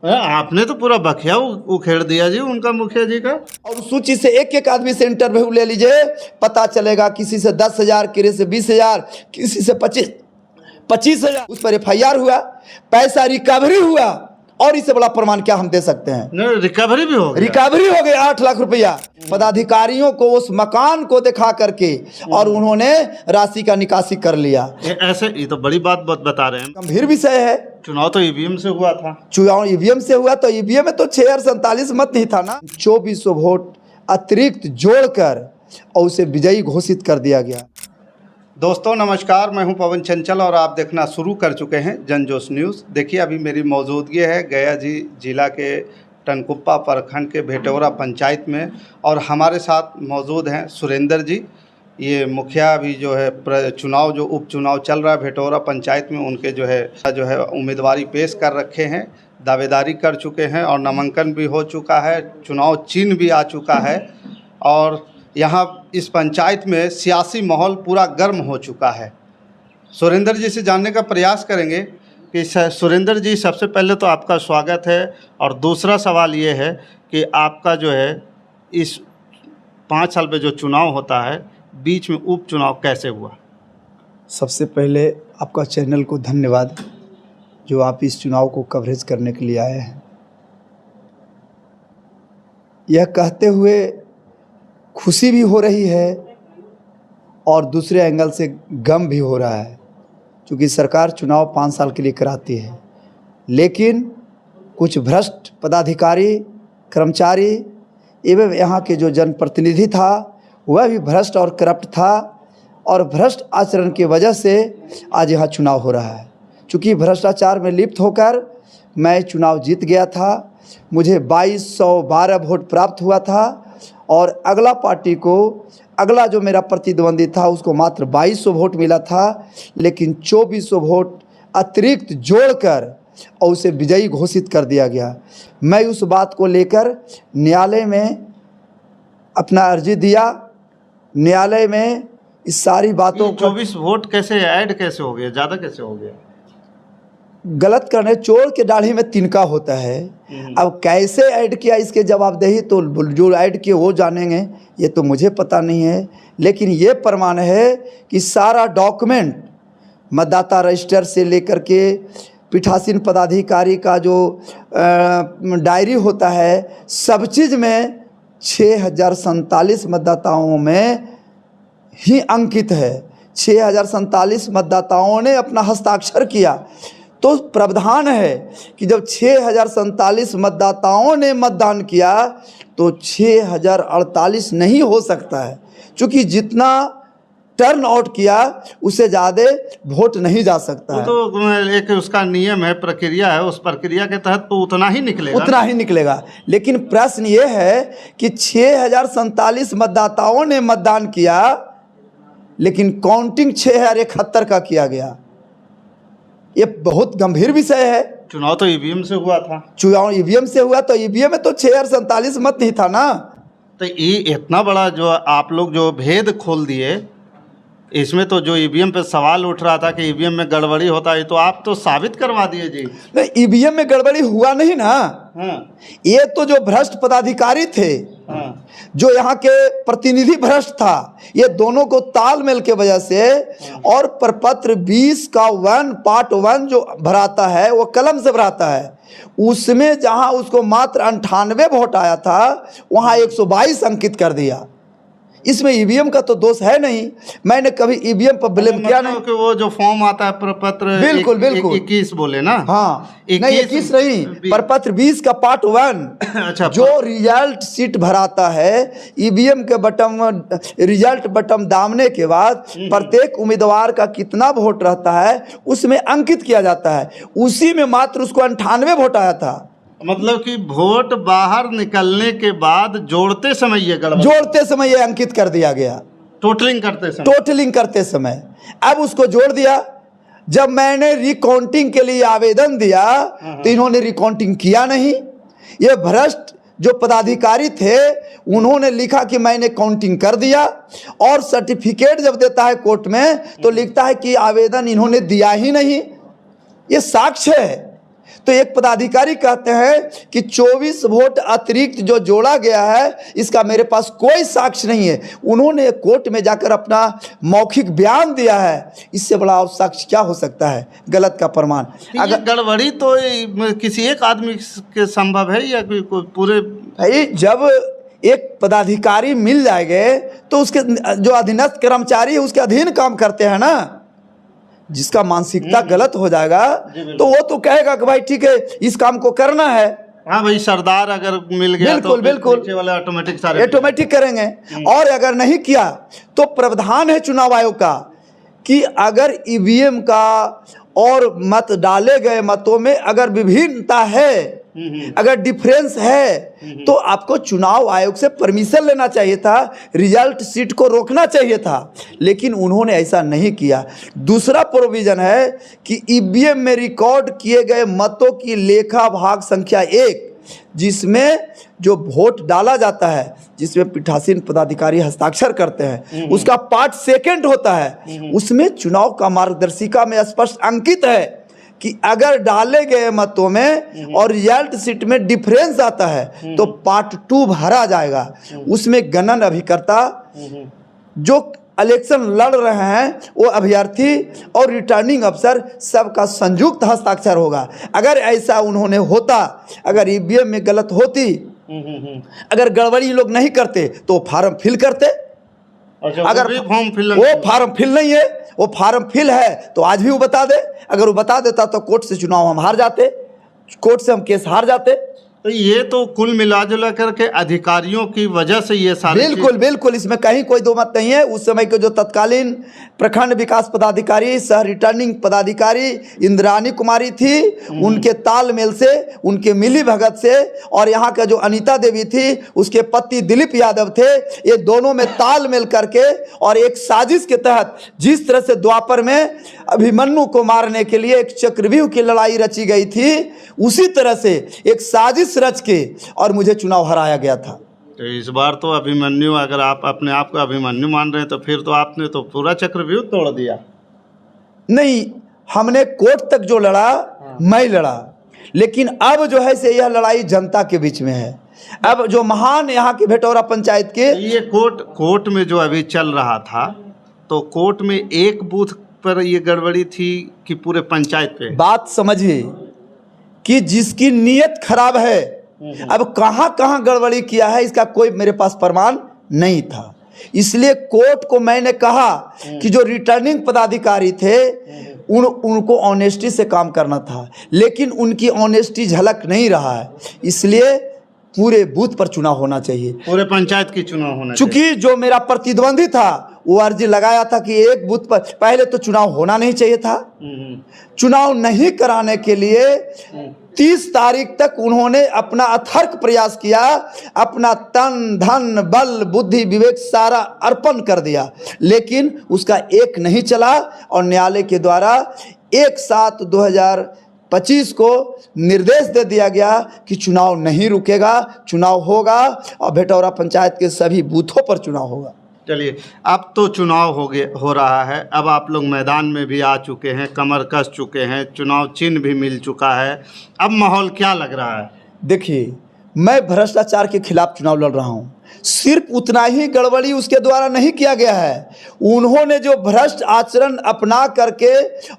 आपने तो पूरा बखिया उखेड़ दिया जी उनका, मुखिया जी का। और सूची से एक एक आदमी से इंटरव्यू ले लीजिए, पता चलेगा किसी से 10,000, किसी से 20,000, किसी से 25,000 उस पर FIR हुआ, पैसा रिकवरी हुआ। और इससे बड़ा प्रमाण क्या हम दे सकते हैं? रिकवरी भी हो गया। रिकवरी हो गया 8 लाख रुपया पदाधिकारियों को उस मकान को दिखा करके, और उन्होंने राशि का निकासी कर लिया। ऐसे ये तो बड़ी बात बता रहे हैं। गंभीर विषय है। चुनाव तो EVM से हुआ था। चुनाव EVM से हुआ तो EVM में तो 647 मत नहीं था ना, 2400 वोट अतिरिक्त जोड़कर और उसे विजयी घोषित कर दिया गया। दोस्तों नमस्कार, मैं हूं पवन चंचल और आप देखना शुरू कर चुके हैं जनजोश न्यूज़। देखिए अभी मेरी मौजूदगी है गया जिला के टनकुप्पा प्रखंड के भेटौरा पंचायत में, और हमारे साथ मौजूद हैं सुरेंद्र जी। ये मुखिया भी जो है चुनाव जो उपचुनाव चल रहा है भेटौरा पंचायत में, उनके जो है उम्मीदवारी पेश कर रखे हैं, दावेदारी कर चुके हैं और नामांकन भी हो चुका है, चुनाव चिन्ह भी आ चुका है। और यहाँ इस पंचायत में सियासी माहौल पूरा गर्म हो चुका है। सुरेंद्र जी से जानने का प्रयास करेंगे कि सुरेंद्र जी, सबसे पहले तो आपका स्वागत है, और दूसरा सवाल ये है कि आपका जो है इस 5 साल में जो चुनाव होता है, बीच में उपचुनाव कैसे हुआ? सबसे पहले आपका चैनल को धन्यवाद, जो आप इस चुनाव को कवरेज करने के लिए आए हैं। यह कहते हुए खुशी भी हो रही है और दूसरे एंगल से गम भी हो रहा है, क्योंकि सरकार चुनाव 5 साल के लिए कराती है, लेकिन कुछ भ्रष्ट पदाधिकारी, कर्मचारी एवं यहाँ के जो जनप्रतिनिधि था वह भी भ्रष्ट और करप्ट था, और भ्रष्ट आचरण की वजह से आज यहाँ चुनाव हो रहा है। चूँकि भ्रष्टाचार में लिप्त होकर मैं चुनाव जीत गया था, मुझे 2212 वोट प्राप्त हुआ था, और अगला पार्टी को, अगला जो मेरा प्रतिद्वंदी था उसको मात्र 2200 वोट मिला था, लेकिन 2400 वोट अतिरिक्त जोड़कर और उसे विजयी घोषित कर दिया गया। मैं उस बात को लेकर न्यायालय में अपना अर्जी दिया। न्यायालय में इस सारी बातों को 24 वोट कैसे ऐड कैसे हो गया, ज़्यादा कैसे हो गया? गलत करने, चोर के दाढ़ी में तिनका होता है। अब कैसे ऐड किया इसके जवाबदेही तो जो ऐड किए वो जानेंगे, ये तो मुझे पता नहीं है। लेकिन ये प्रमाण है कि सारा डॉक्यूमेंट, मतदाता रजिस्टर से लेकर के पीठासीन पदाधिकारी का जो डायरी होता है, सब चीज़ में 6047 मतदाताओं में ही अंकित है। 6047 मतदाताओं ने अपना हस्ताक्षर किया। तो प्रावधान है कि जब 6047 मतदाताओं ने मतदान किया तो 6048 नहीं हो सकता है, क्योंकि जितना टर्न आउट किया उससे ज़्यादा वोट नहीं जा सकता है। तो एक उसका नियम है, प्रक्रिया है, उस प्रक्रिया के तहत तो उतना ही निकलेगा, उतना ही निकलेगा। लेकिन प्रश्न ये है कि 6047 मतदाताओं ने मतदान किया, लेकिन काउंटिंग 6071 का किया गया। ये बहुत गंभीर विषय है। चुनाव तो EVM से हुआ था। चुनाव EVM से हुआ तो EVM में तो 6047 मत नहीं था ना। तो ये इतना बड़ा जो आप लोग जो भेद खोल दिए, इसमें तो जो EVM पे सवाल उठ रहा था कि EVM में गड़बड़ी होता है, तो आप तो साबित करवा दिए जी। नहीं, EVM में गड़बड़ी हुआ नहीं ना। हाँ। ये तो जो भ्रष्ट पदाधिकारी थे, हाँ। जो यहाँ के प्रतिनिधि भ्रष्ट था, ये दोनों को तालमेल के वजह से, और प्रपत्र 20 का पार्ट 1 जो भराता है वो कलम से भराता है, उसमें जहाँ उसको मात्र 98 वोट आया था वहाँ 122 अंकित कर दिया। इसमें EVM का तो दोष है नहीं। मैंने कभी EVM पर ब्लेम किया नहीं कि वो जो फॉर्म आता है प्रपत्र बिल्कुल 21 बोले ना। हाँ, नहीं 21 नहीं, प्रपत्र 20 का पार्ट 1 अच्छा, जो रिजल्ट सीट भराता है, EVM के बटन, रिजल्ट बटन दामने के बाद प्रत्येक उम्मीदवार का कितना वोट रहता है उसमें अंकित किया जाता है। उसी में मात्र उसको 98 वोट आया था। मतलब कि वोट बाहर निकलने के बाद जोड़ते समय ये अंकित कर दिया गया, टोटलिंग करते समय। अब उसको जोड़ दिया। जब मैंने रिकाउंटिंग के लिए आवेदन दिया तो इन्होंने रिकाउंटिंग किया नहीं। ये भ्रष्ट जो पदाधिकारी थे उन्होंने लिखा कि मैंने काउंटिंग कर दिया, और सर्टिफिकेट जब देता है कोर्ट में तो लिखता है कि आवेदन इन्होंने दिया ही नहीं। ये साक्ष्य है। तो एक पदाधिकारी कहते हैं कि 24 वोट अतिरिक्त जो जोड़ा गया है इसका मेरे पास कोई साक्ष्य नहीं है। उन्होंने कोर्ट में जाकर अपना मौखिक बयान दिया है, इससे बड़ा और साक्ष्य क्या हो सकता है गलत का प्रमाण? अगर गड़बड़ी तो किसी एक आदमी के संभव है या कोई पूरे? भाई जब एक पदाधिकारी मिल जाएंगे तो उसके जो अधीनस्थ कर्मचारी है उसके अधीन काम करते हैं ना, जिसका मानसिकता गलत हो जाएगा तो वो तो कहेगा कि भाई ठीक है इस काम को करना है। हाँ भाई, सरदार अगर मिल गया बिल्कुल तो बिल्कुल नीचे वाले ऑटोमेटिक करेंगे। और अगर नहीं किया तो प्रावधान है चुनाव आयोग का कि अगर ईवीएम का और मत डाले गए मतों में अगर विभिन्नता है, अगर डिफरेंस है तो आपको चुनाव आयोग से परमिशन लेना चाहिए था, रिजल्ट शीट को रोकना चाहिए था, लेकिन उन्होंने ऐसा नहीं किया। दूसरा प्रोविजन है कि ईवीएम में रिकॉर्ड किए गए मतों की लेखा भाग संख्या 1, जिसमें जो वोट डाला जाता है, जिसमें पीठासीन पदाधिकारी हस्ताक्षर करते हैं, उसका पार्ट 2 होता है। उसमें चुनाव का मार्गदर्शिका में स्पष्ट अंकित है कि अगर डाले गए मतों में और रिजल्ट शीट में डिफरेंस आता है तो पार्ट 2 भरा जाएगा। उसमें गणन अभिकर्ता जो इलेक्शन लड़ रहे हैं वो अभ्यर्थी और रिटर्निंग अफसर सबका संयुक्त हस्ताक्षर होगा। अगर ऐसा उन्होंने होता, अगर ईवीएम में गलत होती, अगर गड़बड़ी लोग नहीं करते तो फॉर्म फिल करते। अगर वो फॉर्म फिल नहीं है, वो फॉर्म फिल है तो आज भी वो बता दे। अगर वो बता देता तो कोर्ट से चुनाव हम हार जाते, कोर्ट से हम केस हार जाते। तो ये तो कुल मिला जुला करके अधिकारियों की वजह से ये सारे बिल्कुल इसमें कहीं कोई दो मत नहीं है। उस समय के जो तत्कालीन प्रखंड विकास पदाधिकारी सह रिटर्निंग पदाधिकारी इंद्रानी कुमारी थी, उनके तालमेल से, उनके मिली भगत से, और यहाँ का जो अनीता देवी थी उसके पति दिलीप यादव थे, ये दोनों में तालमेल करके और एक साजिश के तहत जिस तरह से द्वापर में अभिमन्यु को मारने के लिए एक चक्रव्यूह की लड़ाई रची गई थी, उसी तरह से एक साजिश रच के और मुझे चुनाव हराया गया था। तो इस बार तो अभिमन्यु, अगर आप अपने आप को अभिमन्यु मान रहे हैं तो फिर तो आपने तो पूरा चक्रव्यूह तोड़ दिया। नहीं, हमने कोर्ट तक जो लड़ा मैं लड़ा, लेकिन अब जो है से यह लड़ाई जनता के बीच में है। अब जो महान यहाँ की भेटौरा पंचायत के ये कोर्ट में जो अभी चल रहा था, तो कोर्ट में एक बूथ पर ये गड़बड़ी थी कि पूरे पंचायत पे? बात समझिए कि जिसकी नीयत खराब है, अब कहाँ कहाँ गड़बड़ी किया है इसका कोई मेरे पास प्रमाण नहीं था। इसलिए कोर्ट को मैंने कहा कि जो रिटर्निंग पदाधिकारी थे उनको ऑनेस्टी से काम करना था, लेकिन उनकी ऑनेस्टी झलक नहीं रहा है। इसलिए पूरे बूथ पर चुनाव होना चाहिए, पूरे पंचायत की चुनाव होना चाहिए। चूंकि जो मेरा प्रतिद्वंदी था वो अर्जी लगाया था कि एक बूथ पर, पहले तो चुनाव होना नहीं चाहिए था। चुनाव नहीं कराने के लिए 30 तारीख तक उन्होंने अपना अथर्क प्रयास किया, अपना तन धन बल बुद्धि विवेक सारा अर्पण कर दिया, लेकिन उसका एक नहीं चला। और न्यायालय के द्वारा 1/7/2025 को निर्देश दे दिया गया कि चुनाव नहीं रुकेगा, चुनाव होगा और भेटौरा पंचायत के सभी बूथों पर चुनाव होगा। चलिए, अब तो चुनाव हो रहा है, अब आप लोग मैदान में भी आ चुके हैं, कमर कस चुके हैं, चुनाव चिन्ह भी मिल चुका है, अब माहौल क्या लग रहा है? देखिए, मैं भ्रष्टाचार के खिलाफ चुनाव लड़ रहा हूँ। सिर्फ उतना ही गड़बड़ी उसके द्वारा नहीं किया गया है, उन्होंने जो भ्रष्ट आचरण अपना करके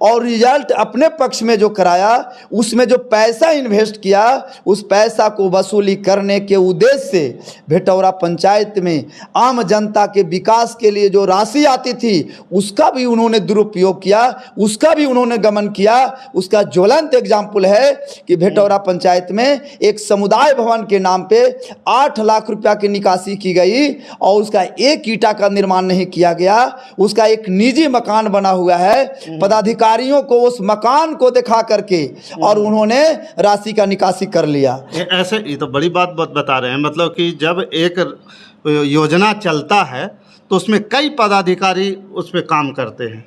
और रिजल्ट अपने पक्ष में जो कराया, उसमें जो पैसा इन्वेस्ट किया, उस पैसा को वसूली करने के उद्देश्य से भेटौरा पंचायत में आम जनता के विकास के लिए जो राशि आती थी उसका भी उन्होंने दुरुपयोग किया, उसका भी उन्होंने गमन किया। उसका ज्वलंत एग्जाम्पल है कि भेटौरा पंचायत में एक समुदाय भवन के नाम पे 8 लाख रुपया की निकासी की गई और उसका एक ईंटा का निर्माण नहीं किया गया। उसका एक निजी मकान बना हुआ है, पदाधिकारियों को उस मकान को दिखा करके और उन्होंने राशि का निकासी कर लिया। ऐसे ये तो बड़ी बात बता रहे हैं, मतलब कि जब एक योजना चलता है तो उसमें कई पदाधिकारी उस पर काम करते हैं,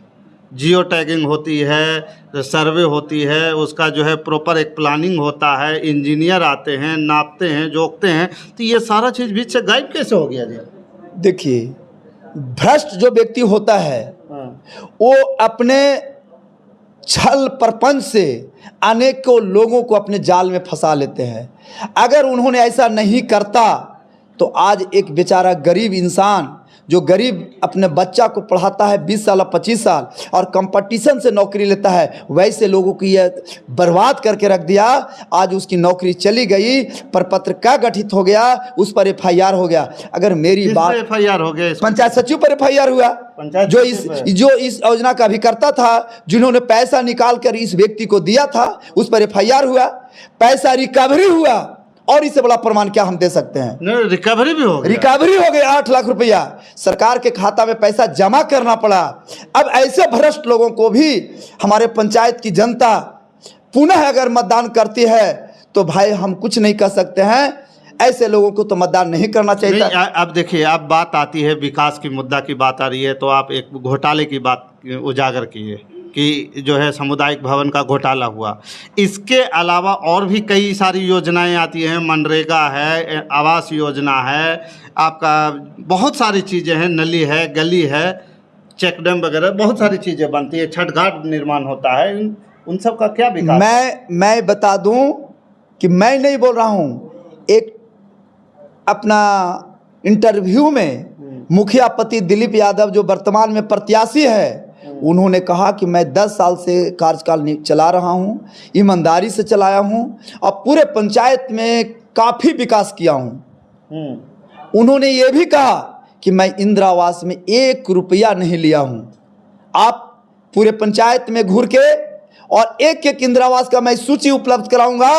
जियो टैगिंग होती है, सर्वे होती है, उसका जो है प्रॉपर एक प्लानिंग होता है, इंजीनियर आते हैं, नापते हैं, जोखते हैं, तो ये सारा चीज़ बीच से गायब कैसे हो गया जी? देखिए, भ्रष्ट जो व्यक्ति होता है वो अपने छल प्रपंच से अनेकों लोगों को अपने जाल में फंसा लेते हैं। अगर उन्होंने ऐसा नहीं करता तो आज एक बेचारा गरीब इंसान जो गरीब अपने बच्चा को पढ़ाता है 20 साल 25 साल और कंपटीशन से नौकरी लेता है, वैसे लोगों की यह बर्बाद करके रख दिया। आज उसकी नौकरी चली गई, प्रपत्र का गठित हो गया, उस पर FIR हो गया। अगर मेरी बात FIR हो गया, पंचायत सचिव पर FIR हुआ, जो इस योजना का अभिकर्ता था, जिन्होंने पैसा निकाल कर इस व्यक्ति को दिया था, उस पर FIR हुआ, पैसा रिकवरी हुआ। और इससे बड़ा प्रमाण क्या हम दे सकते हैं? नहीं, रिकवरी भी हो गया। रिकवरी हो गया 8 लाख रुपया सरकार के खाता में पैसा जमा करना पड़ा। अब ऐसे भ्रष्ट लोगों को भी हमारे पंचायत की जनता पुनः अगर मतदान करती है तो भाई हम कुछ नहीं कर सकते हैं। ऐसे लोगों को तो मतदान नहीं करना चाहिए। अब देखिए, अब बात आती है विकास की, मुद्दा की बात आ रही है, तो आप एक घोटाले की बात उजागर कीजिए कि जो है सामुदायिक भवन का घोटाला हुआ। इसके अलावा और भी कई सारी योजनाएं आती हैं, मनरेगा है, आवास योजना है, आपका बहुत सारी चीज़ें हैं, नली है, गली है, चेक डैम वगैरह बहुत सारी चीज़ें बनती है, छठ घाट निर्माण होता है, उन सब का क्या विकास? मैं बता दूं कि मैं नहीं बोल रहा हूं। एक अपना इंटरव्यू में मुखिया पति दिलीप यादव जो वर्तमान में प्रत्याशी है, उन्होंने कहा कि मैं 10 साल से कार्यकाल चला रहा हूं, ईमानदारी से चलाया हूं और पूरे पंचायत में काफ़ी विकास किया हूं। उन्होंने ये भी कहा कि मैं इंदिरा आवास में 1 रुपया नहीं लिया हूं। आप पूरे पंचायत में घूर के और एक एक इंदिरा आवास का मैं सूची उपलब्ध कराऊंगा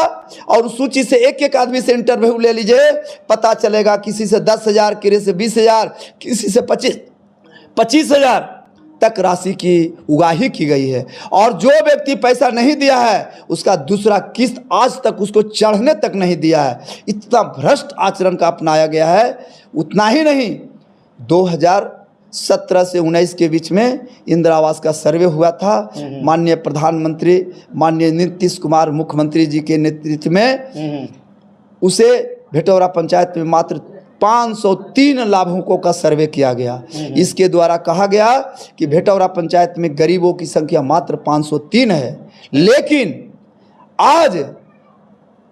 और उस सूची से एक एक आदमी से इंटरव्यू ले लीजिए, पता चलेगा किसी से 10,000, किसी से 20,000, किसी से 25,000 तक राशि की उगाही की गई है। और जो व्यक्ति पैसा नहीं दिया है उसका दूसरा किस्त आज तक उसको चढ़ने तक नहीं दिया है। इतना भ्रष्ट आचरण का अपनाया गया है। उतना ही नहीं, 2017 से 19 के बीच में इंदिरा आवास का सर्वे हुआ था। माननीय प्रधानमंत्री माननीय नीतीश कुमार मुख्यमंत्री जी के नेतृत्व में उसे भेटौरा पंचायत में मात्र 503 लाभुकों का सर्वे किया गया। इसके द्वारा कहा गया कि भेटौरा पंचायत में गरीबों की संख्या मात्र 503 है। लेकिन आज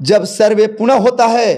जब सर्वे पुनः होता है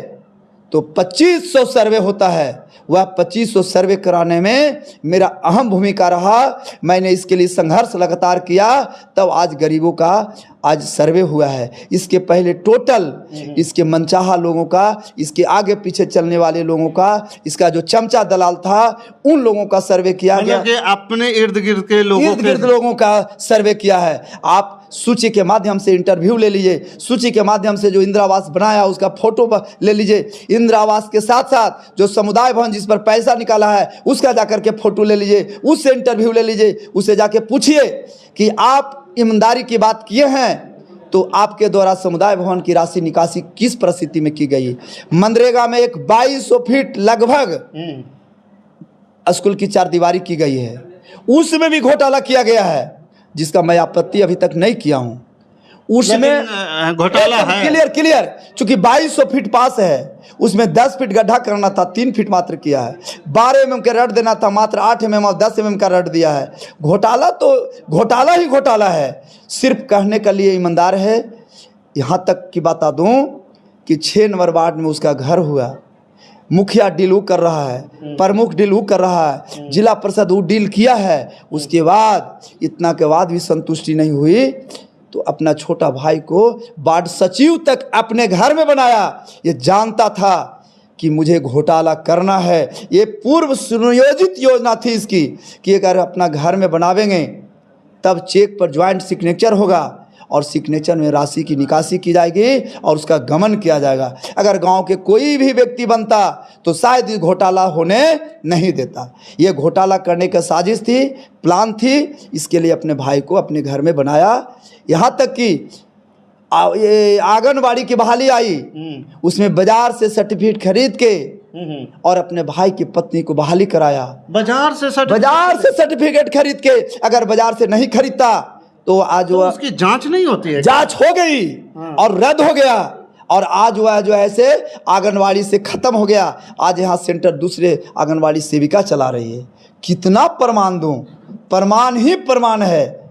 तो 2500 सर्वे होता है। वह 2500 सर्वे कराने में मेरा अहम भूमिका रहा। मैंने इसके लिए संघर्ष लगातार किया, तब आज गरीबों का आज सर्वे हुआ है। इसके पहले टोटल इसके मनचाहा लोगों का, इसके आगे पीछे चलने वाले लोगों का, इसका जो चमचा दलाल था उन लोगों का सर्वे किया गया। कि अपने इर्द गिर्द के लोगों का सर्वे किया है। आप सूची के माध्यम से इंटरव्यू ले लीजिए, सूची के माध्यम से जो इंदिरा आवास बनाया उसका फोटो ले लीजिए, इंदिरा आवास के साथ साथ जो समुदाय भवन जिस पर पैसा निकाला है उसका जाकर के फोटो ले लीजिए, उससे इंटरव्यू ले लीजिए, उससे जाके पूछिए कि आप ईमानदारी की बात किए हैं तो आपके द्वारा समुदाय भवन की राशि निकासी किस परिस्थिति में की गई। मनरेगा में एक 2200 फीट लगभग स्कूल की 4 दीवारी की गई है, उसमें भी घोटाला किया गया है, जिसका मैं आपत्ति अभी तक नहीं किया हूं। उसमें घोटाला है क्लियर चूंकि 2200 फीट पास है, उसमें 10 फीट गड्ढा करना था, 3 फीट मात्र किया है। 12 mm का रड देना था, मात्र 8 mm और 10 mm का रड दिया है। घोटाला तो घोटाला ही घोटाला है, सिर्फ कहने के लिए ईमानदार है। यहाँ तक की बता दूं कि 6 नंबर वार्ड में उसका घर हुआ, मुखिया डील वो कर रहा है, प्रमुख डील वो कर रहा है, जिला परिषद वो डील किया है। उसके बाद इतना के बाद भी संतुष्टि नहीं हुई तो अपना छोटा भाई को वार्ड सचिव तक अपने घर में बनाया। ये जानता था कि मुझे घोटाला करना है। ये पूर्व सुनियोजित योजना थी इसकी कि अगर अपना घर में बनावेंगे तब चेक पर ज्वाइंट सिग्नेचर होगा और सिग्नेचर में राशि की निकासी की जाएगी और उसका गमन किया जाएगा। अगर गांव के कोई भी व्यक्ति बनता तो शायद ये घोटाला होने नहीं देता। ये घोटाला करने का साजिश थी, प्लान थी। इसके लिए अपने भाई को अपने घर में बनाया। यहाँ तक कि ये आंगनबाड़ी की बहाली आई, उसमें बाजार से सर्टिफिकेट खरीद के और अपने भाई की पत्नी को बहाली कराया। बाजार से सर्टिफिकेट खरीद के, अगर बाजार से नहीं खरीदता तो आज तो उसकी जांच नहीं होती है, जांच हो गई और रद्द हो गया और आज वह जो ऐसे आंगनवाड़ी से खत्म हो गया। आज यहाँ सेंटर दूसरे आंगनवाड़ी सेविका चला रही है। कितना प्रमाण दूं, प्रमाण ही प्रमाण है।